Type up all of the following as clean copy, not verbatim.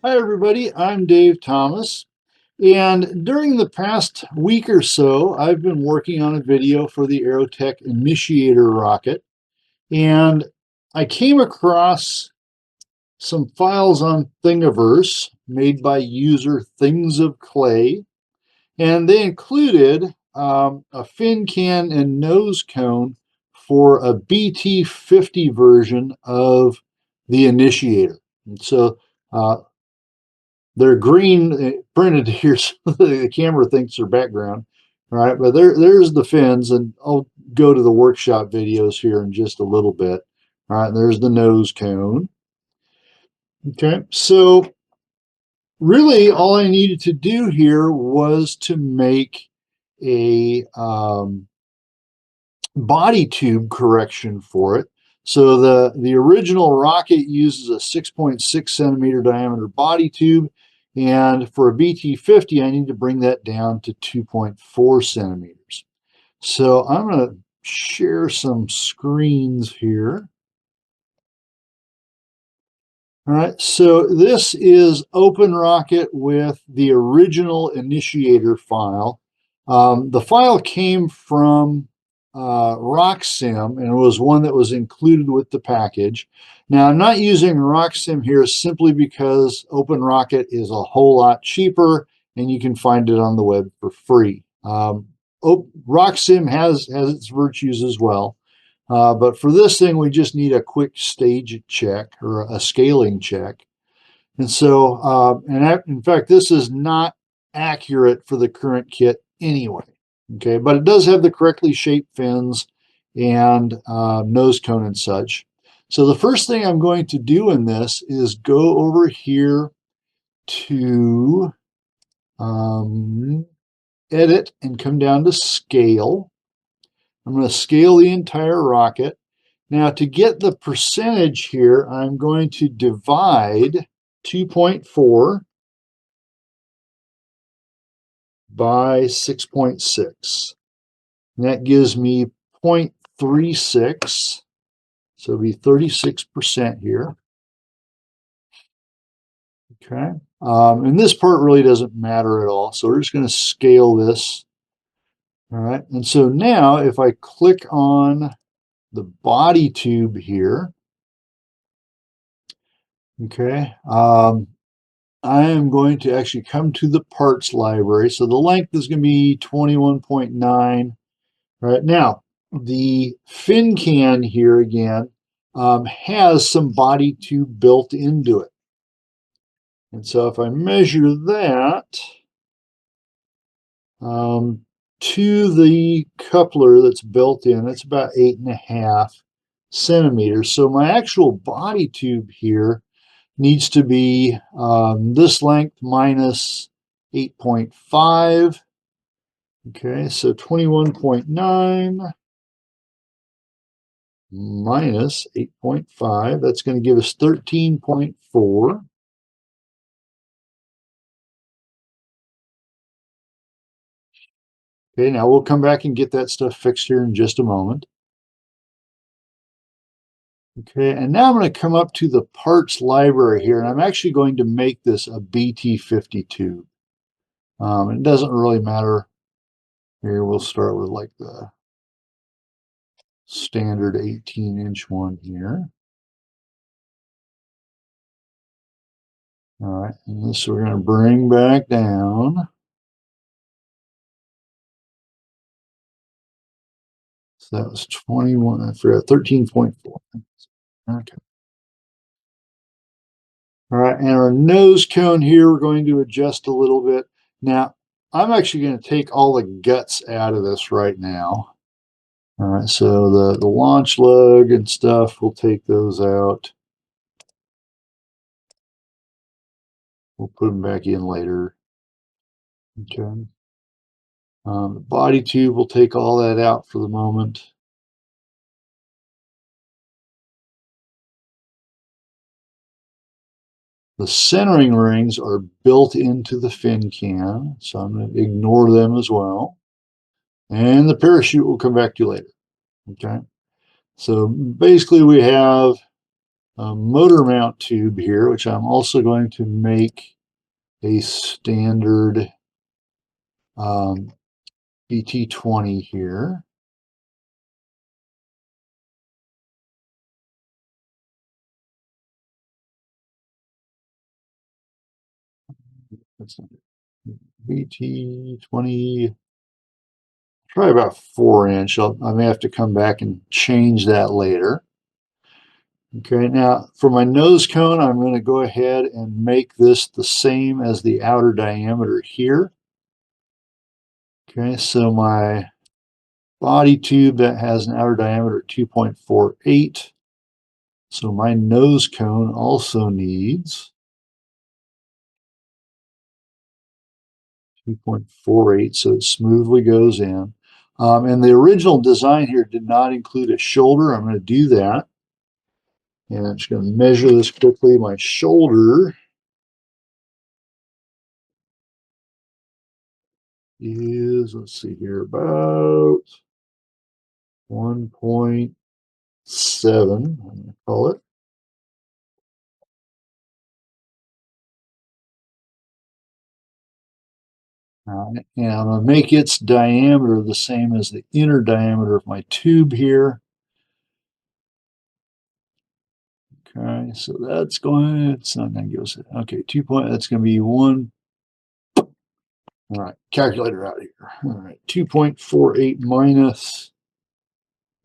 Hi, everybody. I'm Dave Thomas. And during the past week or so, I've been working on a video for the Mini-Initiator rocket. And I came across some files on Thingiverse made by user Things of Clay. And they included a fin can and nose cone for a BT50 version of the initiator. And so they're green printed here, so the camera thinks they're background. All right, but there's the fins, and I'll go to the workshop videos here in just a little bit. All right, there's the nose cone. Okay, so really all I needed to do here was to make a body tube correction for it. So the original rocket uses a 6.6 centimeter diameter body tube, and for a BT50 I need to bring that down to 2.4 centimeters. So I'm going to share some screens here. All right, so this is OpenRocket with the original initiator file. The file came from RockSim, and it was one that was included with the package. Now, I'm not using RockSim here simply because OpenRocket is a whole lot cheaper, and you can find it on the web for free. RockSim has its virtues as well. But for this thing, we just need a quick stage check or a scaling check. And so, in fact, this is not accurate for the current kit anyway. Okay, but it does have the correctly shaped fins and nose cone and such. So the first thing I'm going to do in this is go over here to edit and come down to scale. I'm going to scale the entire rocket. Now, to get the percentage here, I'm going to divide 2.4 by 6.6. And that gives me 0.36. So it'll be 36% here. Okay. And this part really doesn't matter at all. So we're just going to scale this. All right. And so now if I click on the body tube here, okay, I am going to actually come to the parts library. So the length is going to be 21.9. Right now, the fin can here again has some body tube built into it. And so if I measure that to the coupler that's built in, it's about 8.5 centimeters. So my actual body tube here needs to be this length minus 8.5. Okay, so 21.9 minus 8.5. That's going to give us 13.4. Okay, now we'll come back and get that stuff fixed here in just a moment. Okay, and now I'm going to come up to the parts library here, and I'm actually going to make this a BT52. It doesn't really matter. Here, we'll start with like the standard 18-inch one here. All right, and this we're going to bring back down. So that was 21, I forgot, 13.4. Okay. All right, and our nose cone here, we're going to adjust a little bit. Now, I'm actually going to take all the guts out of this right now. All right, so the launch lug and stuff, we'll take those out. We'll put them back in later. Okay. The body tube, we'll take all that out for the moment. The centering rings are built into the fin can, so I'm going to ignore them as well. And the parachute will come back to later. Okay. So basically we have motor mount tube here, which I'm also going to make a standard BT20 here. That's not it. BT20, probably about 4-inch. I may have to come back and change that later. Okay, now for my nose cone, I'm going to go ahead and make this the same as the outer diameter here. Okay, so my body tube that has an outer diameter of 2.48. So my nose cone also needs 2.48, so it smoothly goes in. And the original design here did not include a shoulder. I'm going to do that. And I'm just going to measure this quickly. My shoulder is, let's see here, about 1.7, I'm going to call it. And I'm going to make its diameter the same as the inner diameter of my tube here. Okay, so that's going, it's not going to give us, okay, 2 point, that's going to be 1. All right, calculator out here. All right, 2.48 minus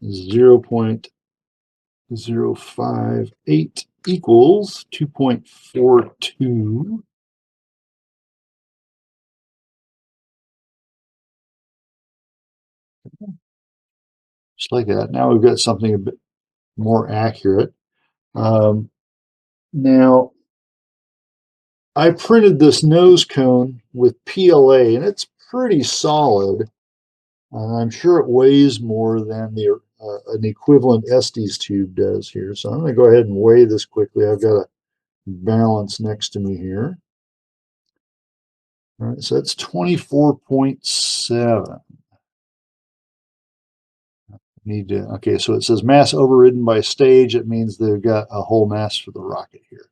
0.058 equals 2.42. Just like that. Now we've got something a bit more accurate. Now, I printed this nose cone with PLA, and it's pretty solid. I'm sure it weighs more than an equivalent Estes tube does here. So I'm going to go ahead and weigh this quickly. I've got a balance next to me here. All right, so that's 24.7. Need to, okay, so it says mass overridden by stage. It means they've got a whole mass for the rocket here.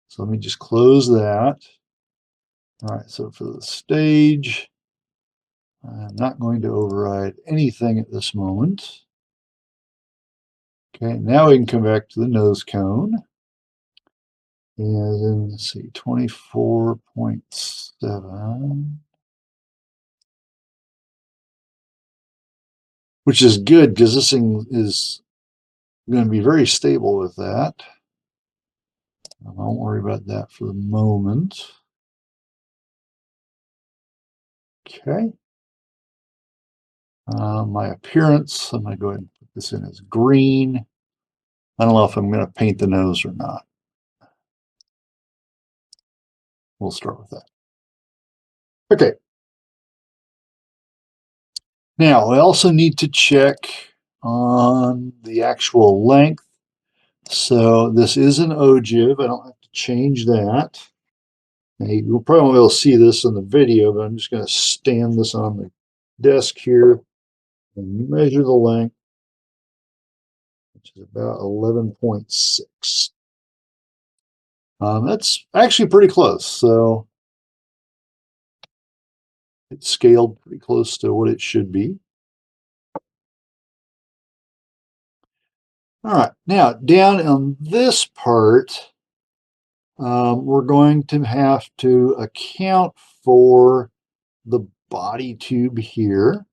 So let me just close that. All right, so for the stage, I'm not going to override anything at this moment. Okay, now we can come back to the nose cone. And then let's see, 24.7. Which is good because this thing is going to be very stable with that. I won't worry about that for the moment. Okay. My appearance, I'm going to go ahead and put this in as green. I don't know if I'm going to paint the nose or not. We'll start with that. Okay. Now, we also need to check on the actual length. So this is an ogive. I don't have to change that. Now, you'll probably won't be able to see this in the video, but I'm just going to stand this on the desk here and measure the length, which is about 11.6. That's actually pretty close. So it's scaled pretty close to what it should be. All right, now down on this part, we're going to have to account for the body tube here.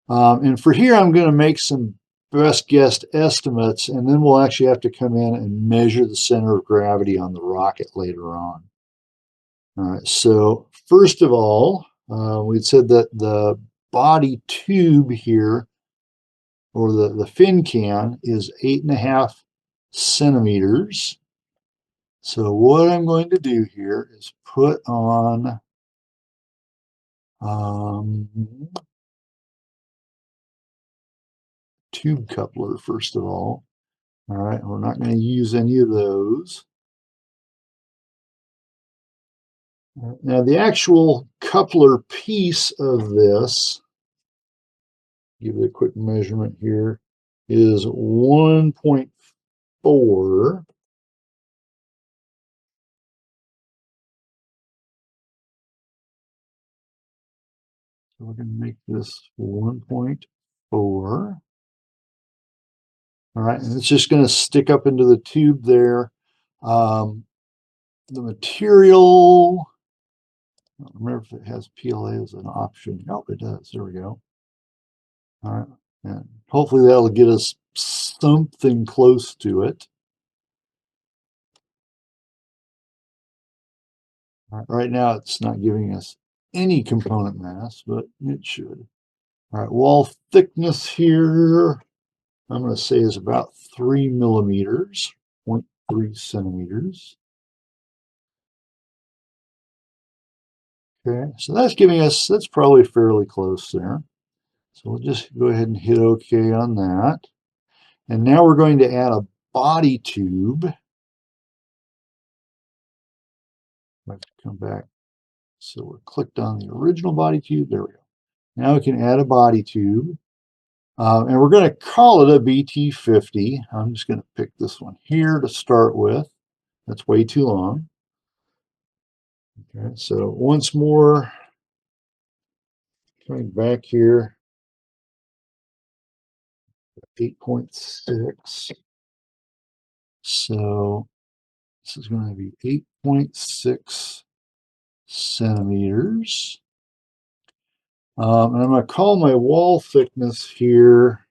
And for here, I'm going to make some best guess estimates, and then we'll actually have to come in and measure the center of gravity on the rocket later on. All right, so first of all, we'd said that the body tube here, or the fin can, is 8.5 centimeters. So what I'm going to do here is put on tube coupler first of all. All right, we're not going to use any of those. Now the actual coupler piece of this, give it a quick measurement here, is 1.5 4. So we're going to make this 1.4. All right, and it's just going to stick up into the tube there. The material, I don't remember if it has PLA as an option. Oh, it does. There we go. All right, and hopefully that'll get us something close to it. All right now, it's not giving us any component mass, but it should. All right, wall thickness here, I'm going to say is about 3 millimeters, 0.3 centimeters. Okay, so that's giving us, that's probably fairly close there. So we'll just go ahead and hit OK on that. And now we're going to add a body tube. Let's come back. So we're clicked on the original body tube. There we go. Now we can add a body tube. And we're going to call it a BT50. I'm just going to pick this one here to start with. That's way too long. Okay, so once more, coming back here, 8.6. So this is going to be 8.6 centimeters. And I'm going to call my wall thickness here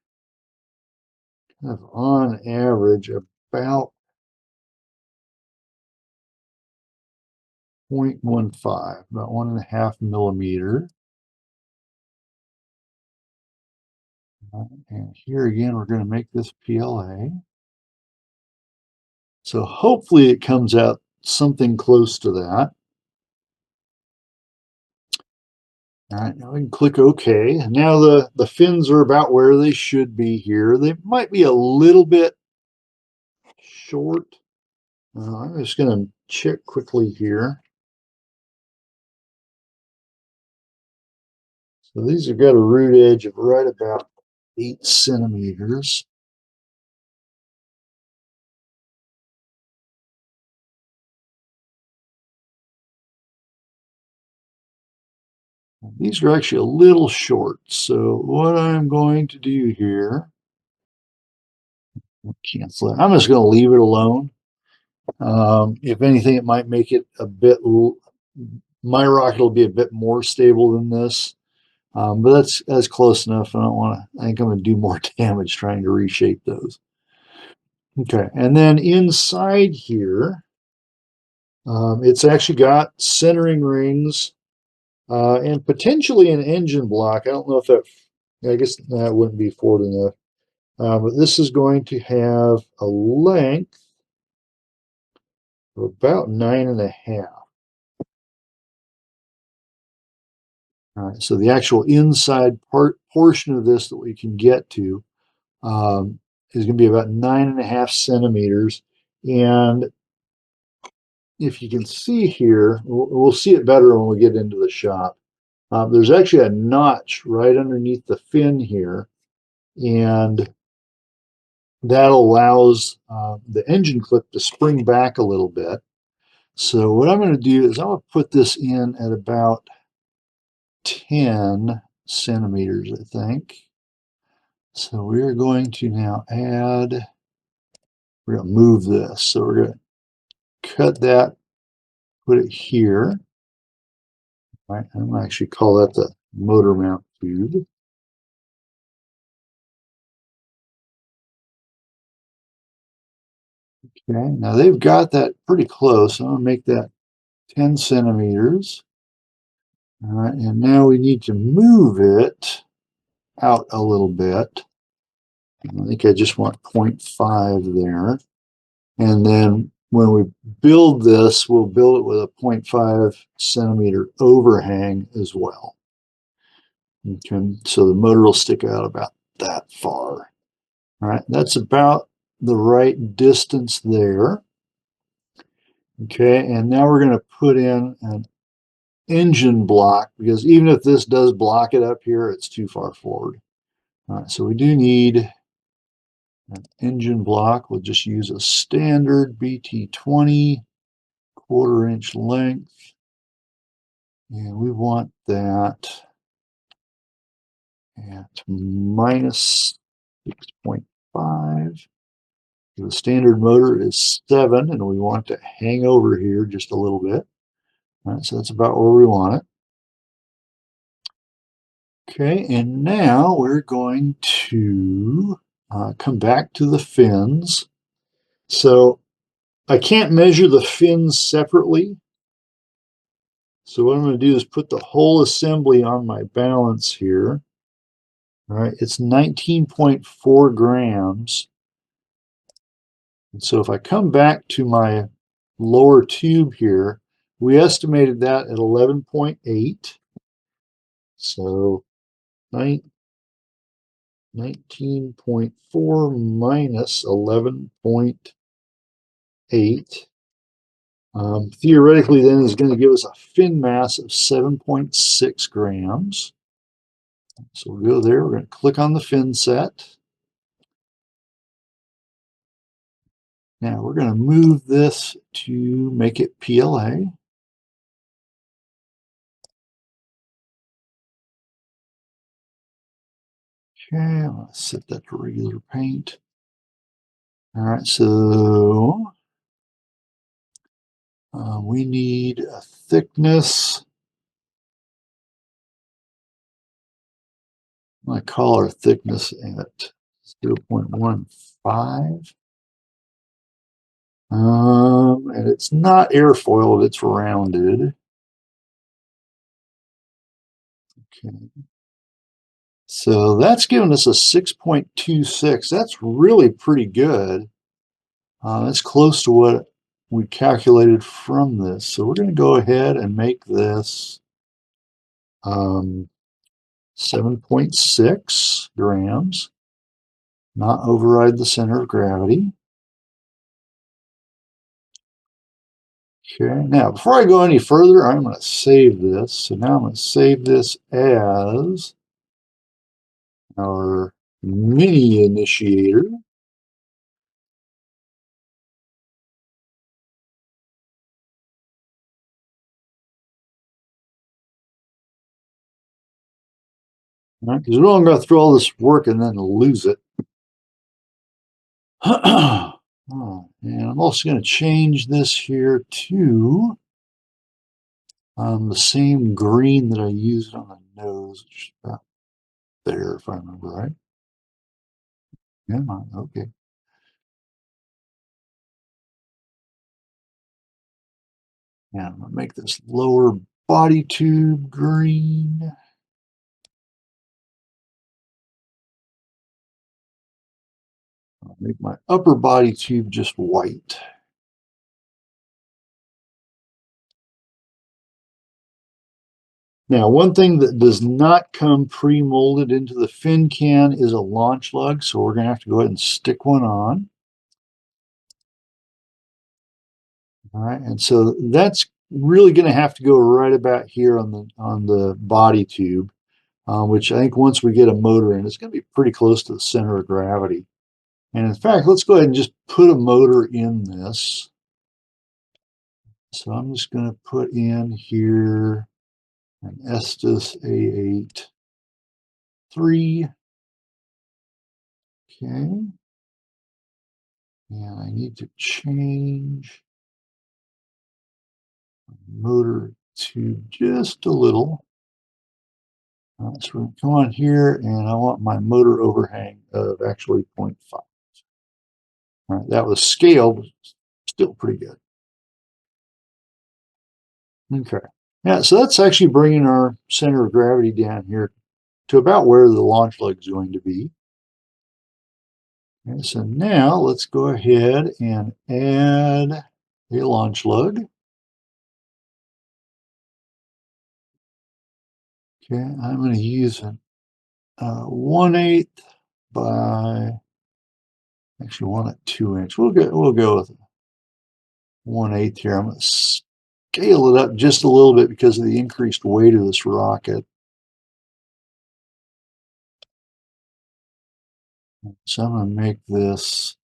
kind of on average about 0.15, about 1.5 millimeter. And here again, we're going to make this PLA. So hopefully it comes out something close to that. All right, now we can click OK. Now the fins are about where they should be here. They might be a little bit short. I'm just going to check quickly here. So these have got a root edge of right about 8 centimeters. These are actually a little short. So what I'm going to do here, cancel it. I'm just going to leave it alone. If anything, it might make it a bit, my rocket will be a bit more stable than this. But that's close enough. I don't want to, I think I'm going to do more damage trying to reshape those. Okay, and then inside here, it's actually got centering rings and potentially an engine block. I don't know if that, I guess that wouldn't be forward enough. But this is going to have a length of about 9.5. All right, so the actual inside portion of this that we can get to is going to be about 9.5 centimeters. And if you can see here, we'll see it better when we get into the shop. There's actually a notch right underneath the fin here, and that allows the engine clip to spring back a little bit. So what I'm going to do is I'm going to put this in at about 10 centimeters, I think. So we're going to now add, we're going to move this. So we're going to cut that, put it here. All right, I'm going to actually call that the motor mount tube. Okay, now they've got that pretty close. I'm going to make that 10 centimeters. All right, and now we need to move it out a little bit. I think I just want 0.5 there. And then when we build this, we'll build it with a 0.5 centimeter overhang as well. Okay, so the motor will stick out about that far. All right, that's about the right distance there. Okay, and now we're going to put in an engine block, because even if this does block it up here, it's too far forward. All right, so we do need An engine block, we'll just use a standard BT20 1/4 inch length. And we want that at minus 6.5. The standard motor is 7, and we want it to hang over here just a little bit. All right, so that's about where we want it. Okay, and now we're going to come back to the fins. So I can't measure the fins separately. So what I'm going to do is put the whole assembly on my balance here. All right, it's 19.4 grams. And so if I come back to my lower tube here, we estimated that at 11.8. So 19.4 minus 11.8. Theoretically, then, is going to give us a fin mass of 7.6 grams. So we'll go there. We're going to click on the fin set. Now we're going to move this to make it PLA. Okay, I'm going to set that to regular paint. All right, so we need a thickness. I call our thickness at 0.15. And it's not airfoiled, it's rounded. Okay. So that's giving us a 6.26. That's really pretty good. That's close to what we calculated from this. So we're going to go ahead and make this 7.6 grams, not override the center of gravity. Okay, now before I go any further, I'm going to save this. So now I'm going to save this as our Mini-Initiator. Right, because we don't go through all this work and then lose it. Oh, and I'm also going to change this here to the same green that I used on the nose, which is about there, if I remember right. Yeah, okay. And I'm going to make this lower body tube green. I'll make my upper body tube just white. Now, one thing that does not come pre-molded into the fin can is a launch lug, so we're going to have to go ahead and stick one on. All right, and so that's really going to have to go right about here on the body tube, which I think once we get a motor in, it's going to be pretty close to the center of gravity. And in fact, let's go ahead and just put a motor in this. So I'm just going to put in here an Estes A8 3. Okay. And I need to change motor tube just a little. So we're going to come on here, and I want my motor overhang of actually 0.5. All right, that was scaled, still pretty good. Okay. Yeah, so that's actually bringing our center of gravity down here to about where the launch lug is going to be. Okay, so now let's go ahead and add a launch lug. Okay, I'm going to use a 1/8 by actually 1 2 inch. We'll go with 1/8 here. I'm going to scale it up just a little bit because of the increased weight of this rocket. So I'm going to make this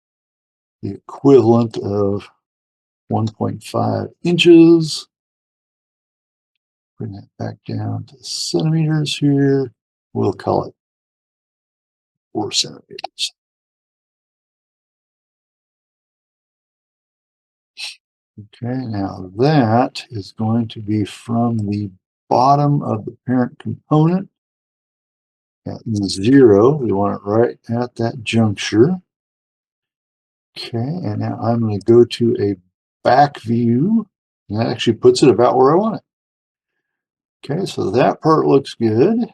the equivalent of 1.5 inches. Bring that back down to centimeters here. We'll call it 4 centimeters. Okay, now that is going to be from the bottom of the parent component at 0. We want it right at that juncture. Okay, and now I'm going to go to a back view, and that actually puts it about where I want it. Okay, so that part looks good.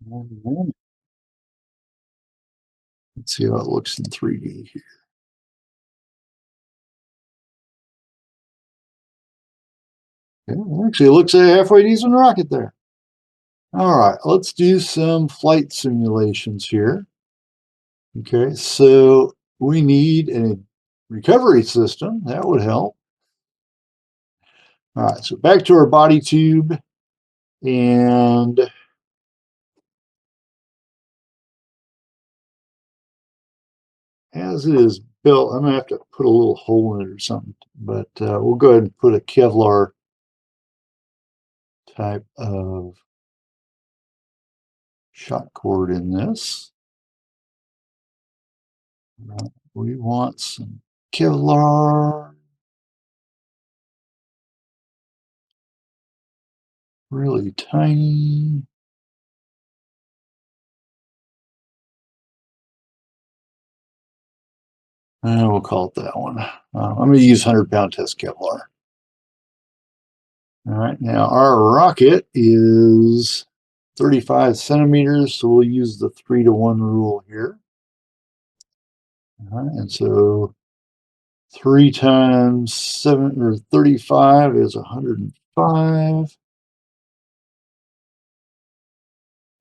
And then let's see how it looks in 3D here. Okay, actually, it looks a halfway decent rocket there. All right, let's do some flight simulations here. Okay, so we need a recovery system. That would help. All right, so back to our body tube, and as it is built, I'm going to have to put a little hole in it or something, but we'll go ahead and put a Kevlar type of shot cord in this. We want some Kevlar, really tiny. We'll call it that one. I'm going to use 100-pound test Kevlar. All right, now our rocket is 35 centimeters, so we'll use the 3-to-1 rule here. All right, and so 3 times 7 or 35 is 105.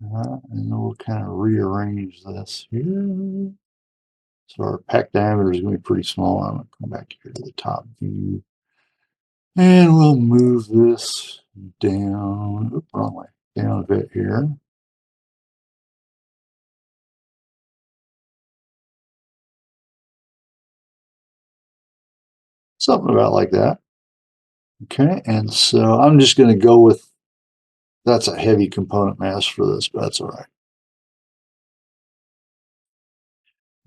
And then we'll kind of rearrange this here. So our pack diameter is going to be pretty small. I'm going to come back here to the top view. And we'll move this down, oops, wrong way, down a bit here. Something about like that. Okay, and so I'm just going to go with, that's a heavy component mass for this, but that's all right.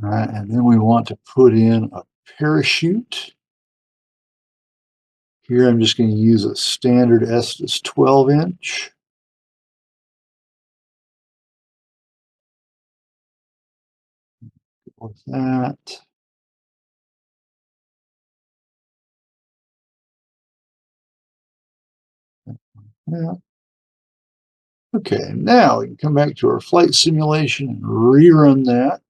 All right, and then we want to put in a parachute. Here I'm just going to use a standard Estes 12-inch. With that. Yeah. Okay, now we can come back to our flight simulation and rerun that.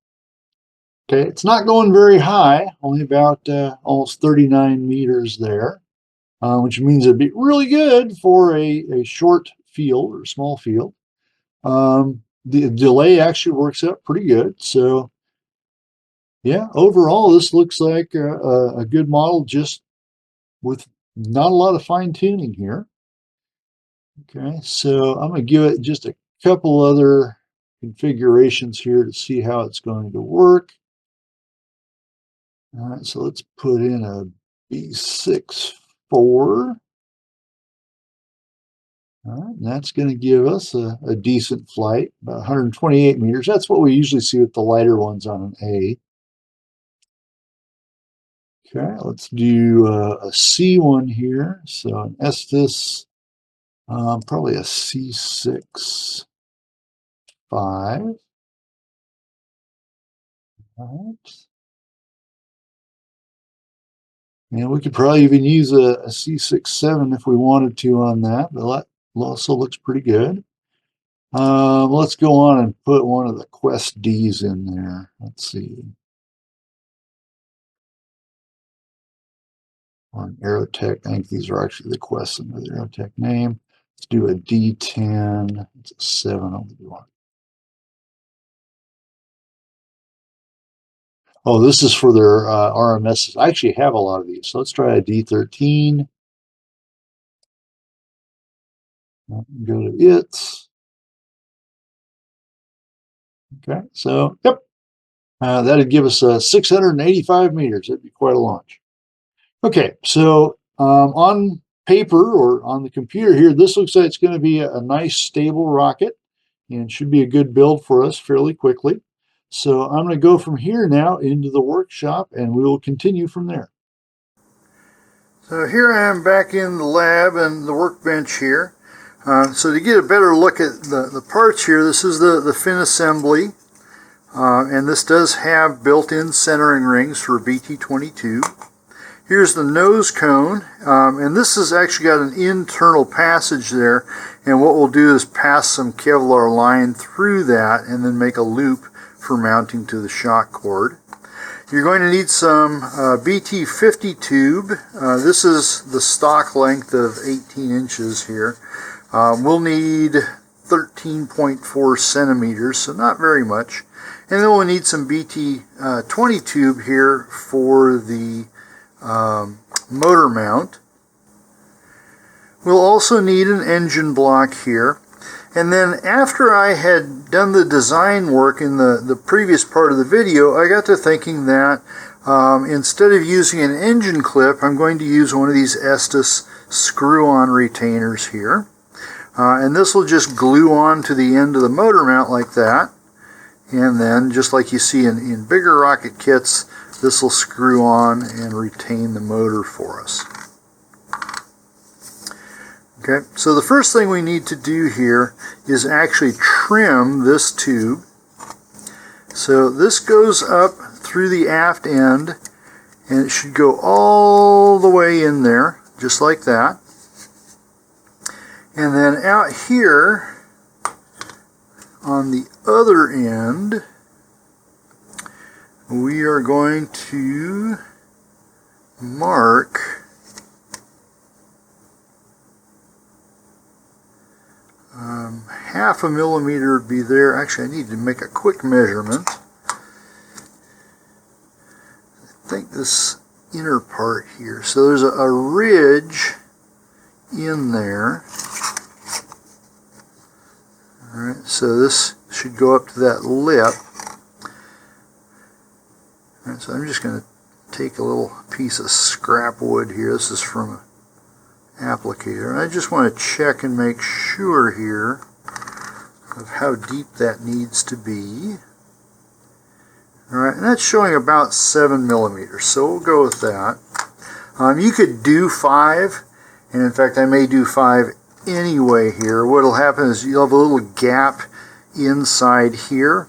Okay, it's not going very high, only about almost 39 meters there, which means it'd be really good for a short field or small field. The delay actually works out pretty good. So yeah, overall, this looks like a good model, just with not a lot of fine tuning here. Okay, so I'm going to give it just a couple other configurations here to see how it's going to work. All right, so let's put in a B6-4. All right, and that's going to give us a decent flight, about 128 meters. That's what we usually see with the lighter ones on an A. Okay, let's do a C1 here. So an Estes, probably a C6-5. All right. And we could probably even use a C6-7 if we wanted to on that, but that also looks pretty good. Let's go on and put one of the Quest Ds in there. Let's see. Or an Aerotech. I think these are actually the Quests under the Aerotech name. Let's do a D10. It's a 7 on the one. Oh, this is for their RMSs. I actually have a lot of these. So let's try a D13. Go to its. Okay, so yep, that'd give us 685 meters. That'd be quite a launch. Okay, so on paper or on the computer here, this looks like it's going to be a nice stable rocket and should be a good build for us fairly quickly. So I'm going to go from here now into the workshop and we will continue from there. So here I am back in the lab and the workbench here. So to get a better look at the parts here, this is the fin assembly. And this does have built-in centering rings for BT-22. Here's the nose cone, and this has actually got an internal passage there, and what we'll do is pass some Kevlar line through that and then make a loop for mounting to the shock cord. You're going to need some BT-50 tube. This is the stock length of 18 inches here. We'll need 13.4 centimeters, so not very much. And then we'll need some BT-20 tube here for the motor mount. We'll also need an engine block here. And then after I had done the design work in the previous part of the video, I got to thinking that instead of using an engine clip, I'm going to use one of these Estes screw-on retainers here. And this will just glue on to the end of the motor mount like that. And then, just like you see in bigger rocket kits, this will screw on and retain the motor for us. Okay, so the first thing we need to do here is actually trim this tube. So this goes up through the aft end, and it should go all the way in there, just like that. And then out here, on the other end, we are going to mark half a millimeter would be there. Actually, I need to make a quick measurement. I think this inner part here. So there's a ridge in there. Alright, so this should go up to that lip. Alright, so I'm just going to take a little piece of scrap wood here. This is from an applicator. And I just want to check and make sure here of how deep that needs to be. Alright, and that's showing about 7 millimeters, so we'll go with that. You could do 5, and in fact I may do 5 anyway here. What will happen is you'll have a little gap inside here,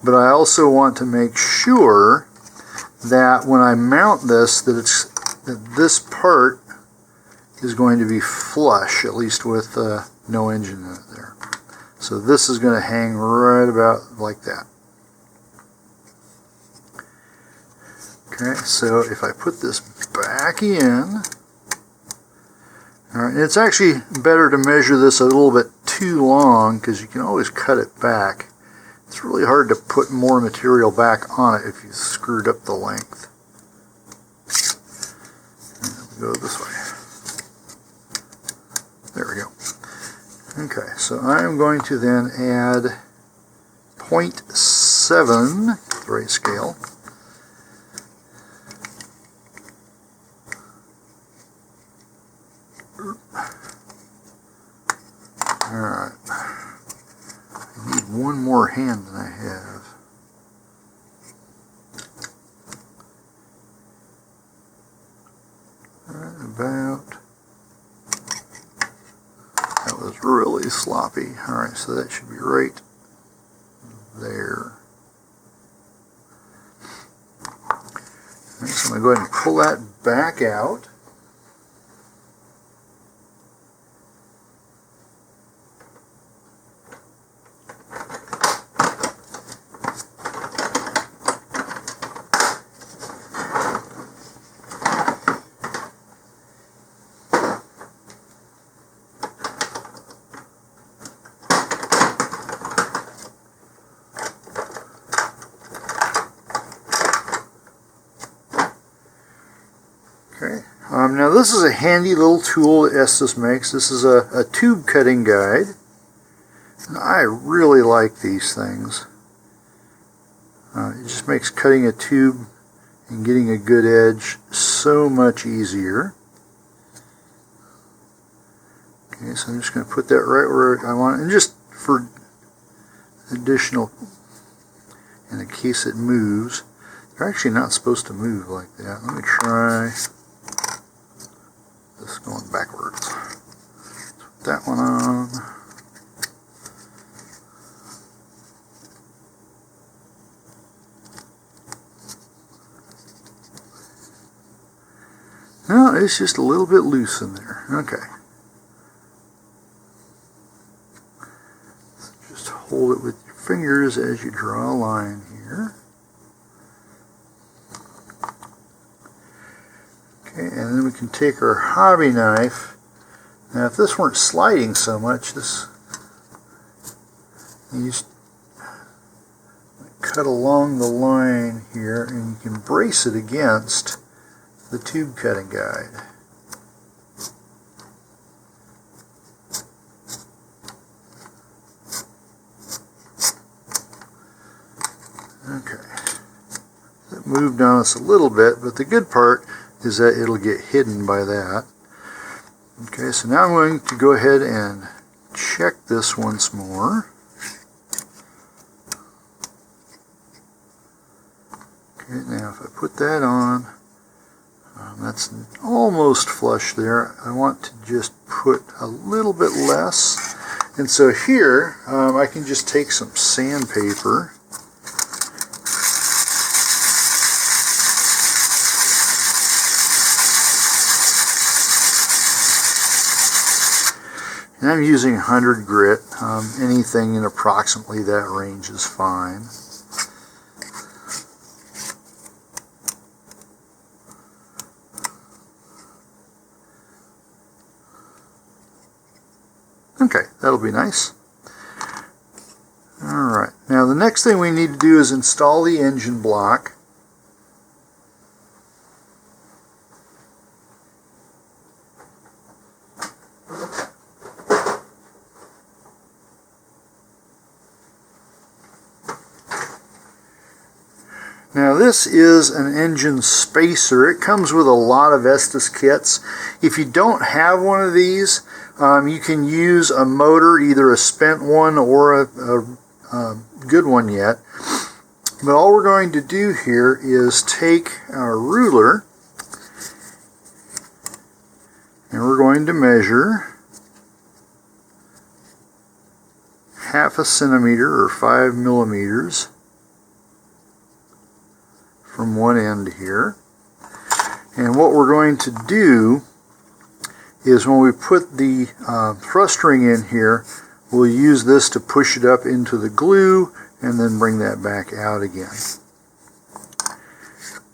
but I also want to make sure that when I mount this, that this part is going to be flush, at least with no engine in it there. So this is going to hang right about like that. Okay, so if I put this back in, alright, it's actually better to measure this a little bit too long because you can always cut it back. It's really hard to put more material back on it if you screwed up the length. Go this way. There we go. Okay, so I'm going to then add 0.7 grayscale. Alright. I need one more hand than I have. Alright, about. That was really sloppy. Alright, so that should be right there. Alright, so I'm going to go ahead and pull that back out. Okay, Now this is a handy little tool that Estes makes. This is a tube cutting guide. I really like these things. It just makes cutting a tube and getting a good edge so much easier. Okay, so I'm just going to put that right where I want it, and just for additional, in case it moves. They're actually not supposed to move like that. Let me try this going backwards. Put that one on. No, it's just a little bit loose in there. Okay. Just hold it with your fingers as you draw a line here. Okay, and then we can take our hobby knife. Now, if this weren't sliding so much, you just cut along the line here, and you can brace it against the tube cutting guide. Okay. That moved on us a little bit, but the good part is that it'll get hidden by that. Okay, so now I'm going to go ahead and check this once more. Okay, now if I put that on, that's almost flush there. I want to just put a little bit less. And so here, I can just take some sandpaper. And I'm using 100 grit. Anything in approximately that range is fine. Okay, that'll be nice. Alright, now the next thing we need to do is install the engine block. Now this is an engine spacer. It comes with a lot of Estes kits. If you don't have one of these, you can use a motor, either a spent one or a good one yet. But all we're going to do here is take our ruler and we're going to measure 1/2 centimeter or 5 millimeters from one end here. And what we're going to do is when we put the thrust ring in here, we'll use this to push it up into the glue and then bring that back out again.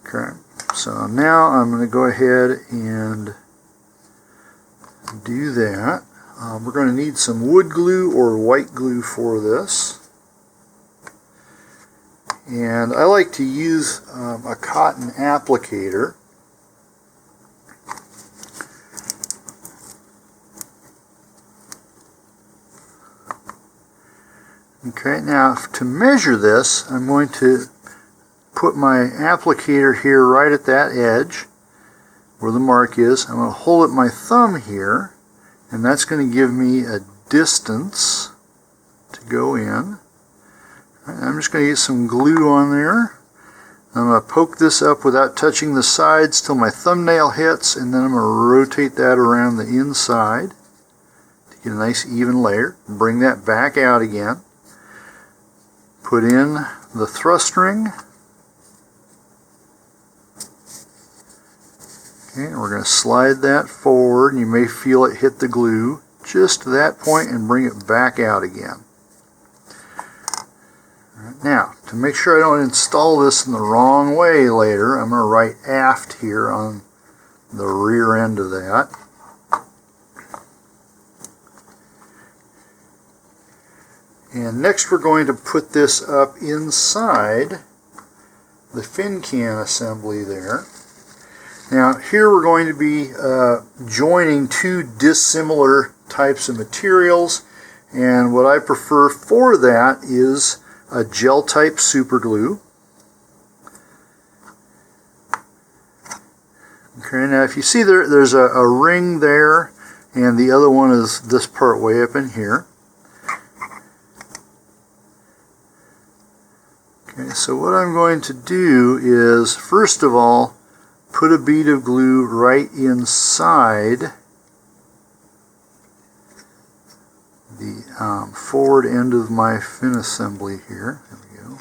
Okay, so now I'm going to go ahead and do that. We're going to need some wood glue or white glue for this. And I like to use a cotton applicator. Okay, now to measure this, I'm going to put my applicator here right at that edge where the mark is. I'm going to hold it my thumb here, and that's going to give me a distance to go in. I'm just going to get some glue on there. I'm going to poke this up without touching the sides till my thumbnail hits, and then I'm going to rotate that around the inside to get a nice even layer. Bring that back out again. Put in the thrust ring. Okay, and we're going to slide that forward, and you may feel it hit the glue just to that point and bring it back out again. Now, to make sure I don't install this in the wrong way later, I'm going to write aft here on the rear end of that. And next we're going to put this up inside the fin can assembly there. Now here we're going to be joining two dissimilar types of materials, and what I prefer for that is a gel type super glue. Okay, now if you see there's a ring there, and the other one is this part way up in here. Okay, so what I'm going to do is, first of all, put a bead of glue right inside the forward end of my fin assembly here. There we go.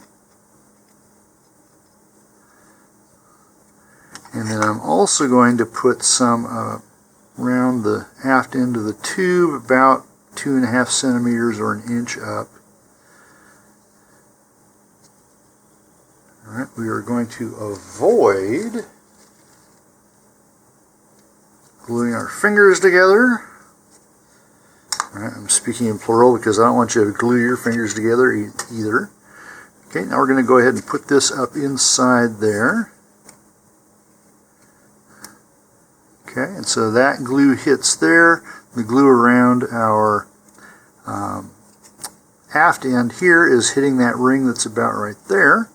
And then I'm also going to put some around the aft end of the tube, about 2.5 centimeters or an inch up. Alright, we are going to avoid gluing our fingers together. Alright, I'm speaking in plural because I don't want you to glue your fingers together either. Okay, now we're going to go ahead and put this up inside there. Okay, and so that glue hits there. The glue around our aft end here is hitting that ring that's about right there.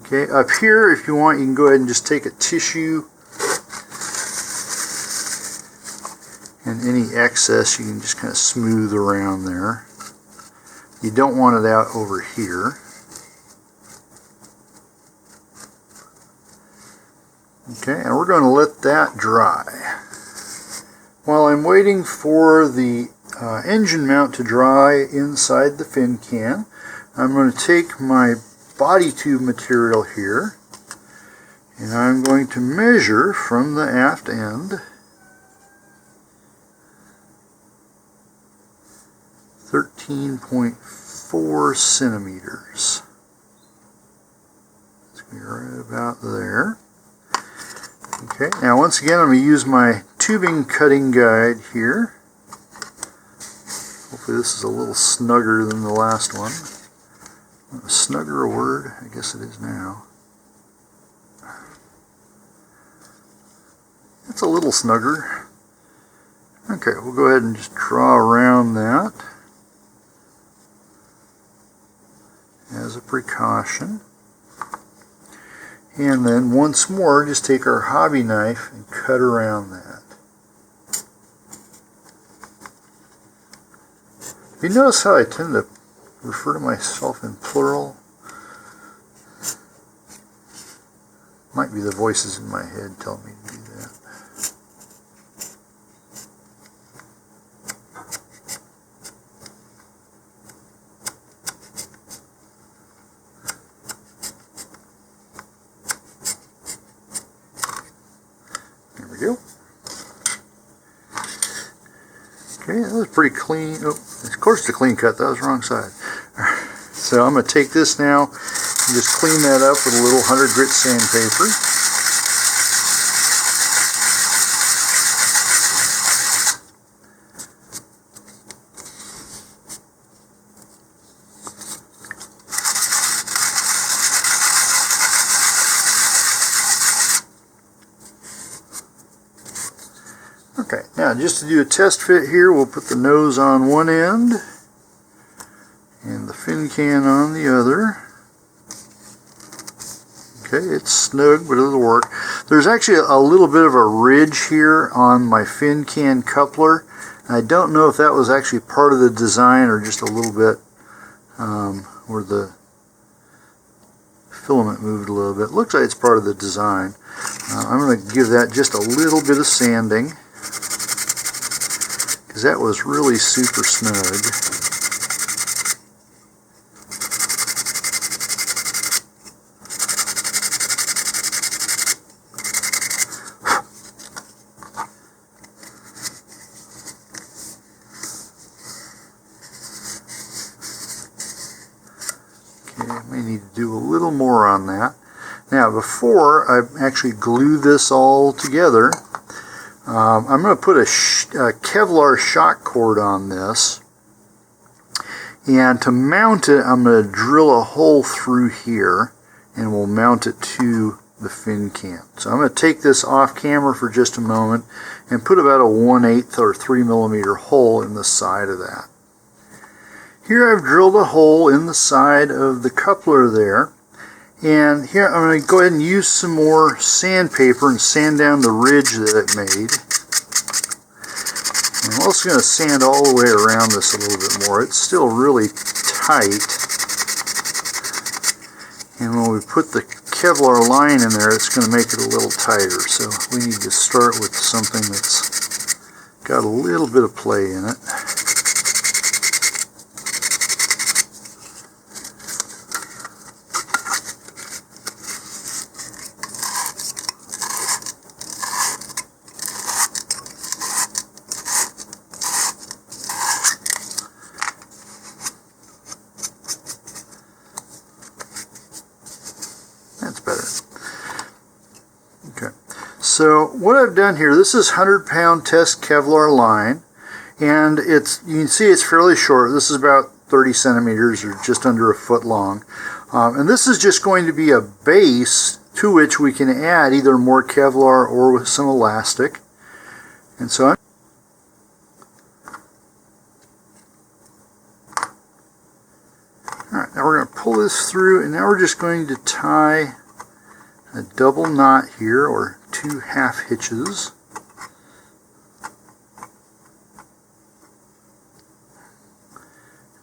Okay, up here, if you want, you can go ahead and just take a tissue, and any excess you can just kind of smooth around there. You don't want it out over here. Okay, and we're going to let that dry. While I'm waiting for the engine mount to dry inside the fin can, I'm going to take my body tube material here, and I'm going to measure from the aft end 13.4 centimeters. It's going to be right about there. Okay, now once again I'm going to use my tubing cutting guide here. Hopefully this is a little snugger than the last one. Snugger a word? I guess it is now. It's a little snugger. Okay, we'll go ahead and just draw around that as a precaution. And then once more, just take our hobby knife and cut around that. You notice how I tend to refer to myself in plural? Might be the voices in my head telling me to do that. There we go. Okay, that was pretty clean. Oh, of course it's a clean cut. That was the wrong side. So I'm going to take this now and just clean that up with a little 100 grit sandpaper. Okay, now just to do a test fit here, we'll put the nose on one end and the fin can on the other. Okay, it's snug, but it'll work. There's actually a little bit of a ridge here on my fin can coupler. I don't know if that was actually part of the design or just a little bit where the filament moved a little bit. Looks like it's part of the design. I'm going to give that just a little bit of sanding, because that was really super snug. Okay, I may need to do a little more on that. Now, before I actually glue this all together, I'm going to put a Kevlar shock cord on this, and to mount it I'm going to drill a hole through here, and we'll mount it to the fin can. So I'm going to take this off camera for just a moment and put about a 1/8 or 3mm hole in the side of that. Here I've drilled a hole in the side of the coupler there, and here I'm going to go ahead and use some more sandpaper and sand down the ridge that it made. I'm also going to sand all the way around this a little bit more. It's still really tight, and when we put the Kevlar line in there, it's going to make it a little tighter. So we need to start with something that's got a little bit of play in it. That's better. Okay, so what I've done here, this is 100-pound test Kevlar line, and you can see it's fairly short. This is about 30 centimeters or just under a foot long, and this is just going to be a base to which we can add either more Kevlar or with some elastic. And so alright, now we're going to pull this through, and now we're just going to tie a double knot here, or 2 half hitches.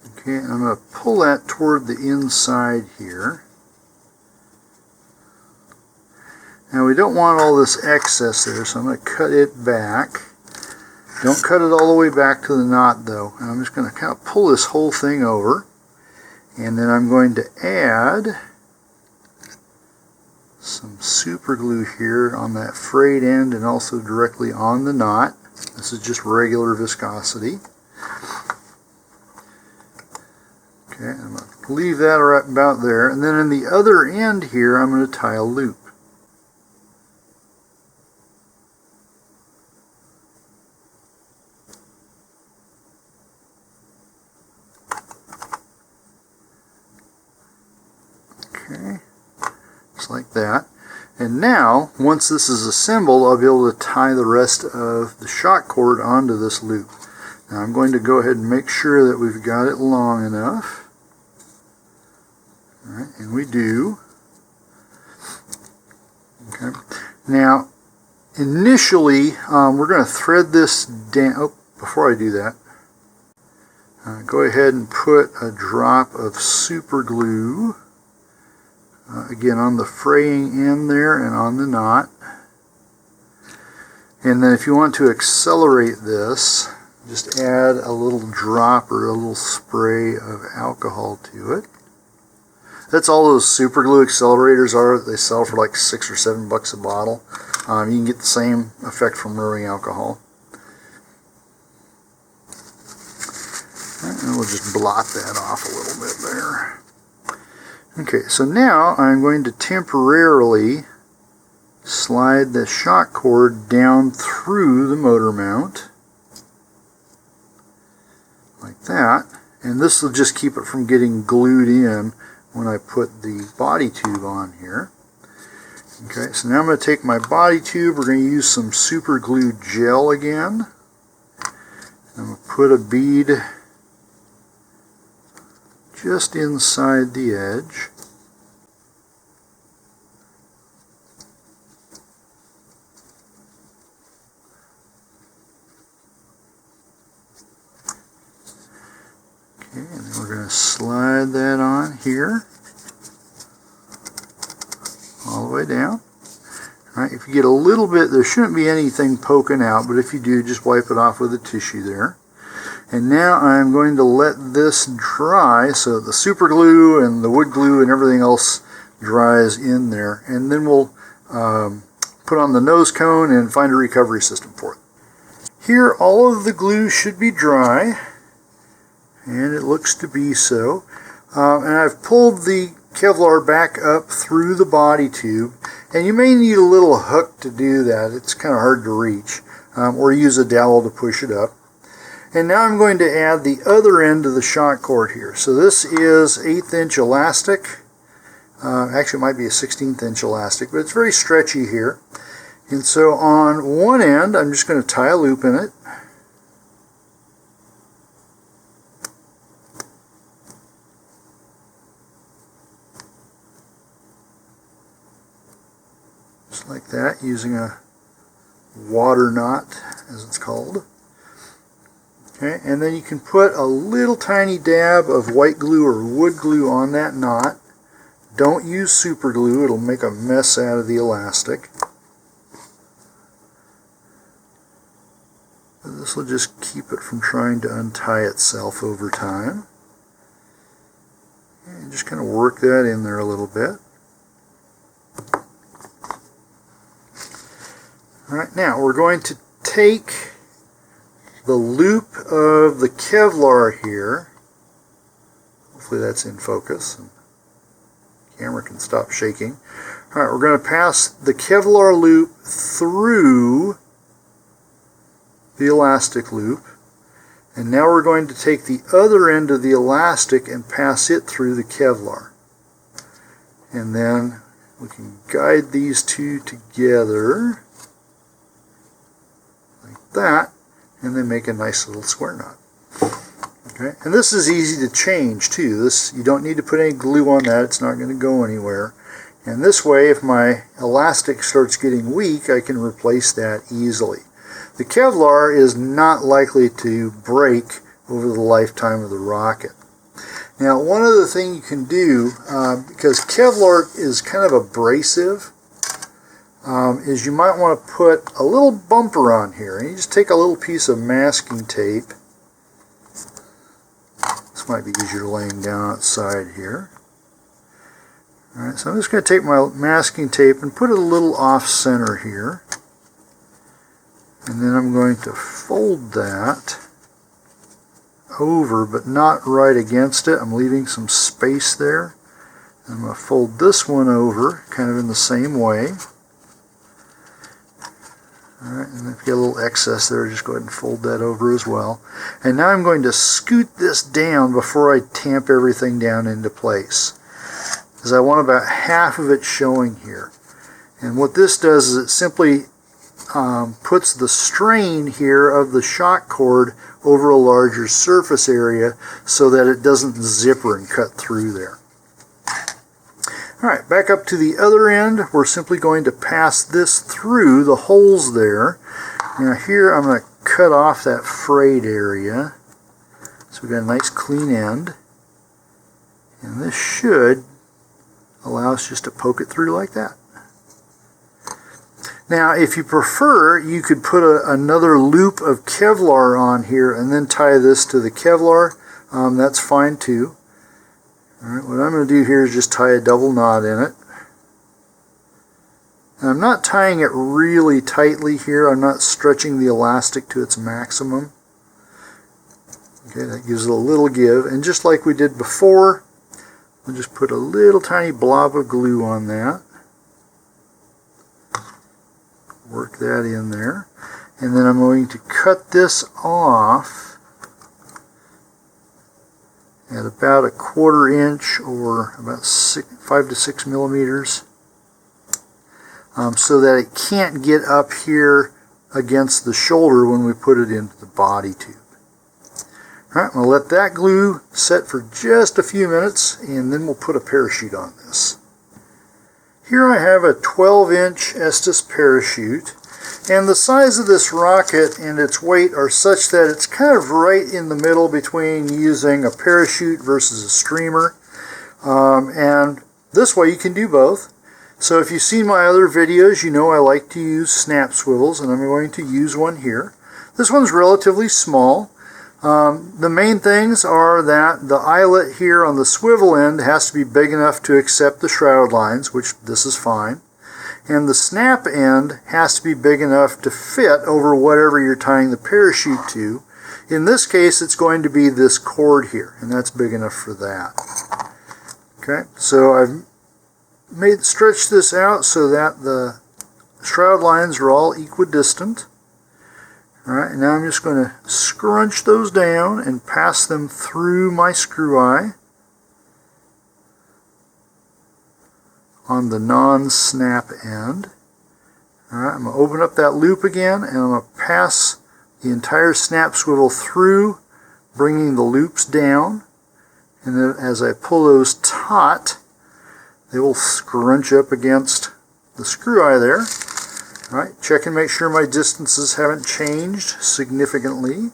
Okay, and I'm going to pull that toward the inside here. Now we don't want all this excess there, so I'm going to cut it back. Don't cut it all the way back to the knot though. And I'm just going to kind of pull this whole thing over. And then I'm going to add some super glue here on that frayed end and also directly on the knot. This is just regular viscosity. Okay, I'm going to leave that right about there. And then in the other end here, I'm going to tie a loop. Okay, just like that. And now, once this is assembled, I'll be able to tie the rest of the shock cord onto this loop. Now I'm going to go ahead and make sure that we've got it long enough. All right, and we do. Okay. Now, initially, we're going to thread this down. Oh, before I do that, go ahead and put a drop of super glue. Again, on the fraying end there and on the knot. And then if you want to accelerate this, just add a little drop or a little spray of alcohol to it. That's all those super glue accelerators are. They sell for like $6 or $7 a bottle. You can get the same effect from rubbing alcohol. And we'll just blot that off a little bit there. Okay, so now I'm going to temporarily slide the shock cord down through the motor mount, like that, and this will just keep it from getting glued in when I put the body tube on here. Okay, so now I'm going to take my body tube, we're going to use some super glue gel again. I'm going to put a bead just inside the edge. Okay, and then we're going to slide that on here, all the way down. All right, if you get a little bit, there shouldn't be anything poking out, but if you do, just wipe it off with a tissue there. And now I'm going to let this dry so the super glue and the wood glue and everything else dries in there. And then we'll put on the nose cone and find a recovery system for it. Here all of the glue should be dry, and it looks to be so. And I've pulled the Kevlar back up through the body tube, and you may need a little hook to do that. It's kind of hard to reach, or use a dowel to push it up. And now I'm going to add the other end of the shock cord here. So this is 1/8 inch elastic. Actually, it might be a 1/16 inch elastic, but it's very stretchy here. And so on one end, I'm just going to tie a loop in it. Just like that, using a water knot, as it's called. Okay, and then you can put a little tiny dab of white glue or wood glue on that knot. Don't use super glue, it'll make a mess out of the elastic. This will just keep it from trying to untie itself over time. And just kind of work that in there a little bit. Alright, now we're going to take the loop of the Kevlar here. Hopefully that's in focus and the camera can stop shaking. Alright, we're going to pass the Kevlar loop through the elastic loop, and now we're going to take the other end of the elastic and pass it through the Kevlar. And then we can guide these two together like that, and then make a nice little square knot. Okay, and this is easy to change too. This, you don't need to put any glue on that, it's not going to go anywhere. And this way, if my elastic starts getting weak, I can replace that easily. The Kevlar is not likely to break over the lifetime of the rocket. Now, one other thing you can do, because Kevlar is kind of abrasive, is you might want to put a little bumper on here. And you just take a little piece of masking tape. This might be easier laying down outside here. Alright, so I'm just going to take my masking tape and put it a little off center here. And then I'm going to fold that over, but not right against it. I'm leaving some space there. I'm going to fold this one over, kind of in the same way. Alright, and if you get a little excess there, just go ahead and fold that over as well. And now I'm going to scoot this down before I tamp everything down into place, because I want about half of it showing here. And what this does is it simply puts the strain here of the shock cord over a larger surface area so that it doesn't zipper and cut through there. Alright, back up to the other end. We're simply going to pass this through the holes there. Now here I'm going to cut off that frayed area. So we've got a nice clean end. And this should allow us just to poke it through like that. Now, if you prefer, you could put another loop of Kevlar on here and then tie this to the Kevlar. That's fine too. Alright, what I'm going to do here is just tie a double knot in it. And I'm not tying it really tightly here. I'm not stretching the elastic to its maximum. Okay, that gives it a little give. And just like we did before, we'll just put a little tiny blob of glue on that. Work that in there. And then I'm going to cut this off at about a 1/4 inch or about 5 to 6 millimeters, so that it can't get up here against the shoulder when we put it into the body tube. Alright, I'm going to let that glue set for just a few minutes, and then we'll put a parachute on this. Here I have a 12-inch Estes parachute, and the size of this rocket and its weight are such that it's kind of right in the middle between using a parachute versus a streamer. And this way you can do both. So if you've seen my other videos, you know I like to use snap swivels, and I'm going to use one here. This one's relatively small. The main things are that the eyelet here on the swivel end has to be big enough to accept the shroud lines, which this is fine. And the snap end has to be big enough to fit over whatever you're tying the parachute to. In this case, it's going to be this cord here, and that's big enough for that. Okay, so I've stretched this out so that the shroud lines are all equidistant. Alright, and now I'm just going to scrunch those down and pass them through my screw eye. on the non-snap end. Alright, I'm going to open up that loop again, and I'm going to pass the entire snap swivel through, bringing the loops down. And then as I pull those taut, they will scrunch up against the screw eye there. Alright, check and make sure my distances haven't changed significantly.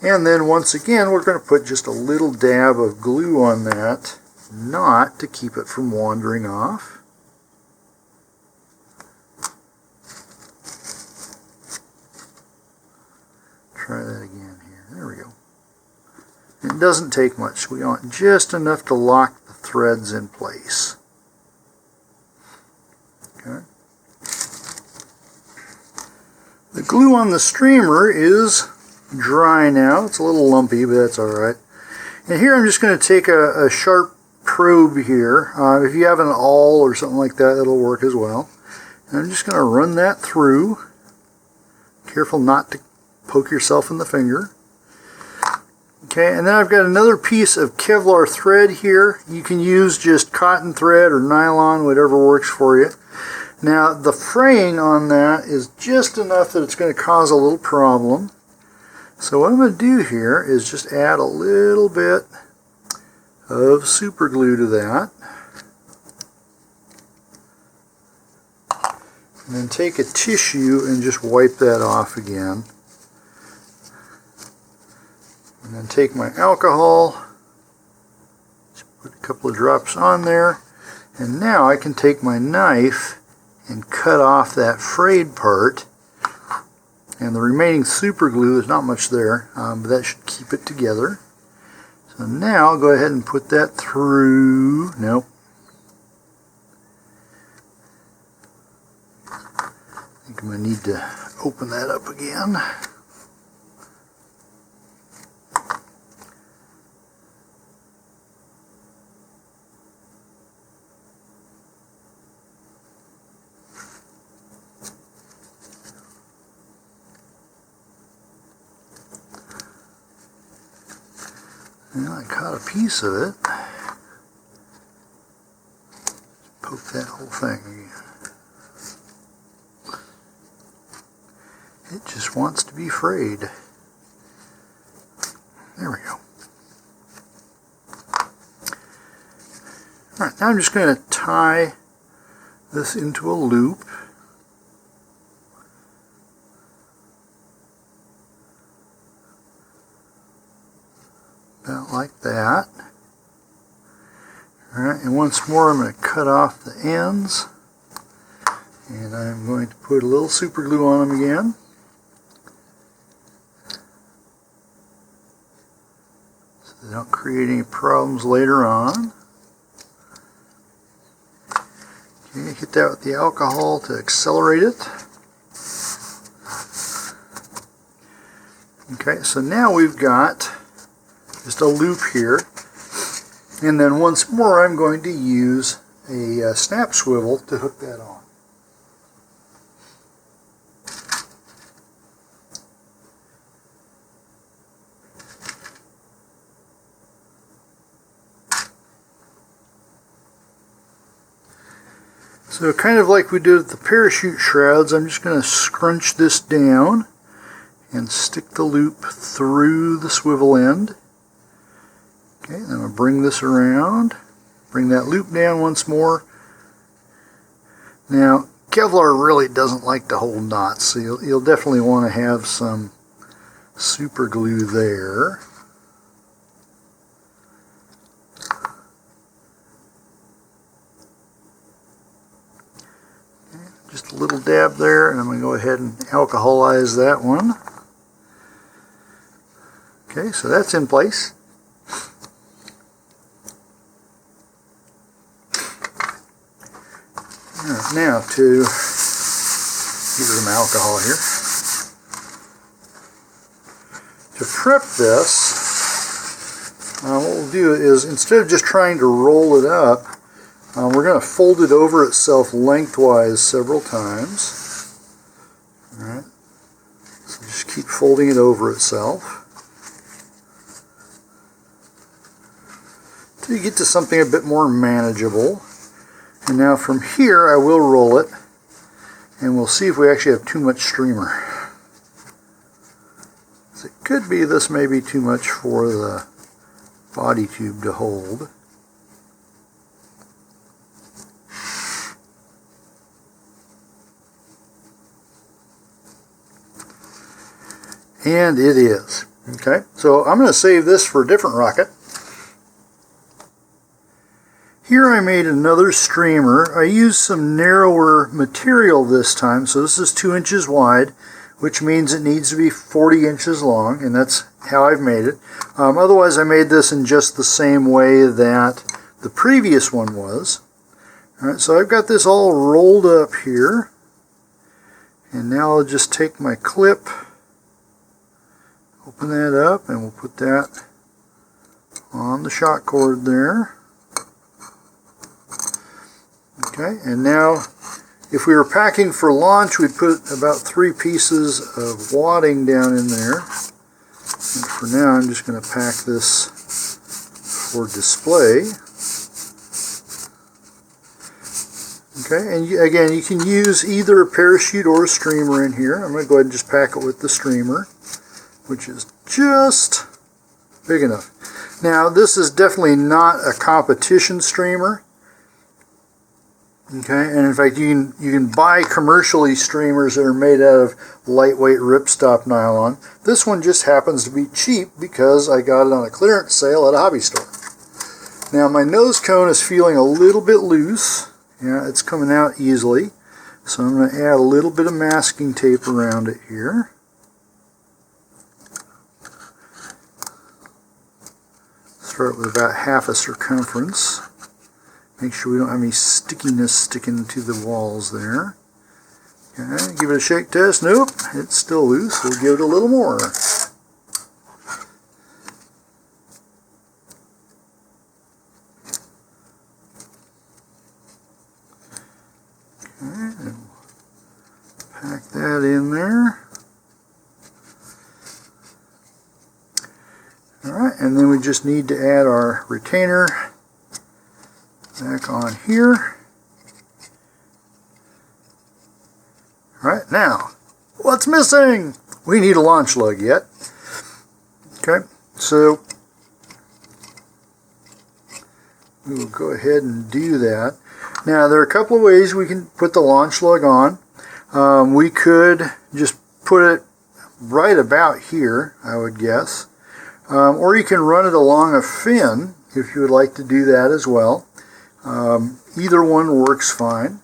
And then once again, we're going to put just a little dab of glue on that knot to keep it from wandering off. Try that again here. There we go. It doesn't take much. We want just enough to lock the threads in place. Okay. The glue on the streamer is dry now. It's a little lumpy, but that's alright. And here I'm just going to take a sharp probe here. If you have an awl or something like that, that'll work as well. And I'm just going to run that through. Careful not to poke yourself in the finger. Okay, and then I've got another piece of Kevlar thread here. You can use just cotton thread or nylon, whatever works for you. Now, the fraying on that is just enough that it's going to cause a little problem. So what I'm going to do here is just add a little bit of super glue to that. And then take a tissue and just wipe that off again. And then take my alcohol, just put a couple of drops on there, and now I can take my knife and cut off that frayed part. And the remaining super glue, there's not much there, but that should keep it together. So now I'll go ahead and put that through. Nope. I think I'm going to need to open that up again. Well, I caught a piece of it. Poke that whole thing again. It just wants to be frayed. There we go. Alright, now I'm just going to tie this into a loop. About like that. Alright, and once more I'm going to cut off the ends. And I'm going to put a little super glue on them again. So they don't create any problems later on. Okay, hit that with the alcohol to accelerate it. Okay, so now we've got just a loop here, and then once more I'm going to use a snap swivel to hook that on. So kind of like we did with the parachute shrouds, I'm just going to scrunch this down and stick the loop through the swivel end. Okay, then I'm going to bring this around, bring that loop down once more. Now, Kevlar really doesn't like to hold knots, so you'll definitely want to have some super glue there. Okay, just a little dab there, and I'm going to go ahead and alcoholize that one. Okay, so that's in place. Now to get rid of my alcohol here. To prep this, what we'll do is instead of just trying to roll it up, we're going to fold it over itself lengthwise several times. Alright, so just keep folding it over itself until you get to something a bit more manageable. And now from here I will roll it, and we'll see if we actually have too much streamer. It could be this may be too much for the body tube to hold. And it is. Okay, so I'm going to save this for a different rocket. Here I made another streamer. I used some narrower material this time, so this is 2 inches wide, which means it needs to be 40 inches long, and that's how I've made it. Otherwise I made this in just the same way that the previous one was. Alright, so I've got this all rolled up here, and now I'll just take my clip, open that up, and we'll put that on the shock cord there. Okay, and now if we were packing for launch, we'd put about 3 pieces of wadding down in there. And for now, I'm just going to pack this for display. Okay, and again, you can use either a parachute or a streamer in here. I'm going to go ahead and just pack it with the streamer, which is just big enough. Now, this is definitely not a competition streamer. Okay, and in fact you can buy commercially streamers that are made out of lightweight ripstop nylon. This one just happens to be cheap because I got it on a clearance sale at a hobby store. Now my nose cone is feeling a little bit loose. Yeah, it's coming out easily. So I'm going to add a little bit of masking tape around it here. Start with about half a circumference. Make sure we don't have any stickiness sticking to the walls there. Okay, give it a shake test. Nope, it's still loose. We'll give it a little more. Okay, and pack that in there. Alright, and then we just need to add our retainer back on here. Alright, now, what's missing? We need a launch lug yet. Okay, so we will go ahead and do that. Now, there are a couple of ways we can put the launch lug on. We could just put it right about here, I would guess. Or you can run it along a fin if you would like to do that as well. Either one works fine.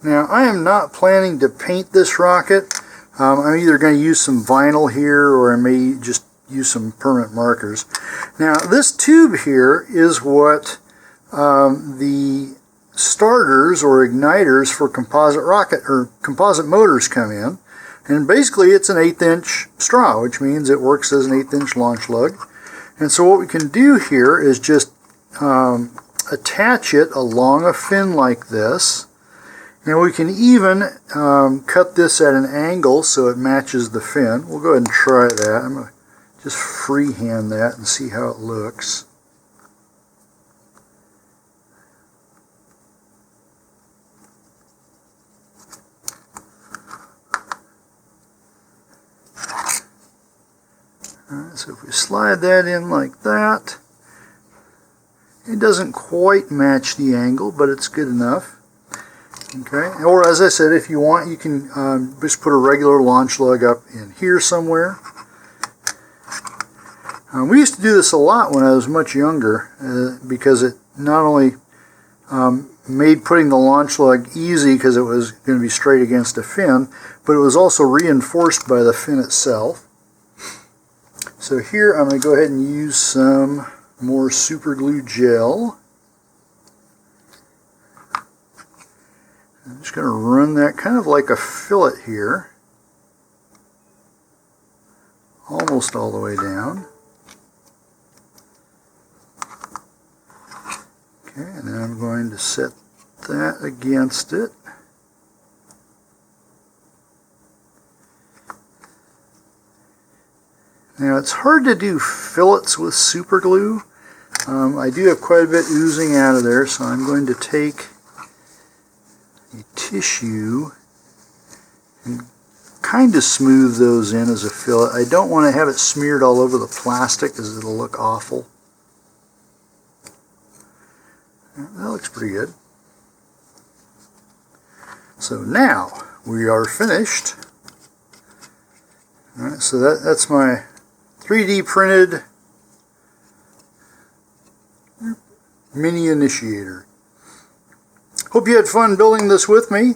Now, I am not planning to paint this rocket. I'm either going to use some vinyl here, or I may just use some permanent markers. Now, this tube here is what the starters or igniters for composite rocket or composite motors come in. And basically it's an 1/8 inch straw, which means it works as an 1/8 inch launch lug. And so what we can do here is just attach it along a fin like this. And we can even cut this at an angle so it matches the fin. We'll go ahead and try that. I'm going to just freehand that and see how it looks. Alright, so if we slide that in like that, it doesn't quite match the angle, but it's good enough. Okay, or as I said, if you want, you can just put a regular launch lug up in here somewhere. We used to do this a lot when I was much younger because it not only made putting the launch lug easy because it was going to be straight against a fin, but it was also reinforced by the fin itself. So here I'm going to go ahead and use some more super glue gel. I'm just going to run that kind of like a fillet here, almost all the way down. Okay, and then I'm going to set that against it. Now it's hard to do fillets with super glue. I do have quite a bit oozing out of there, so I'm going to take a tissue and kind of smooth those in as a fillet. I don't want to have it smeared all over the plastic because it'll look awful. That looks pretty good. So now we are finished. All right, so that's my 3D printed Mini-Initiator. Hope you had fun building this with me.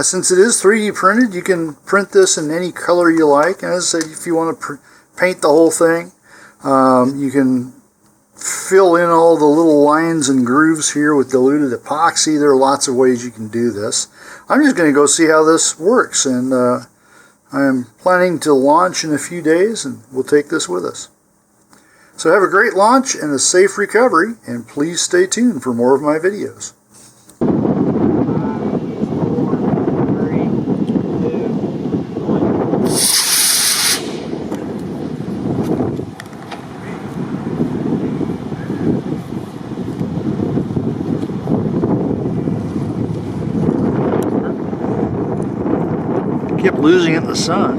Since it is 3D printed, you can print this in any color you like. And as I said, if you want to paint the whole thing, you can fill in all the little lines and grooves here with diluted epoxy. There are lots of ways you can do this. I'm just going to go see how this works, and I'm planning to launch in a few days, and we'll take this with us. So have a great launch and a safe recovery, and please stay tuned for more of my videos. Kept losing it in the sun.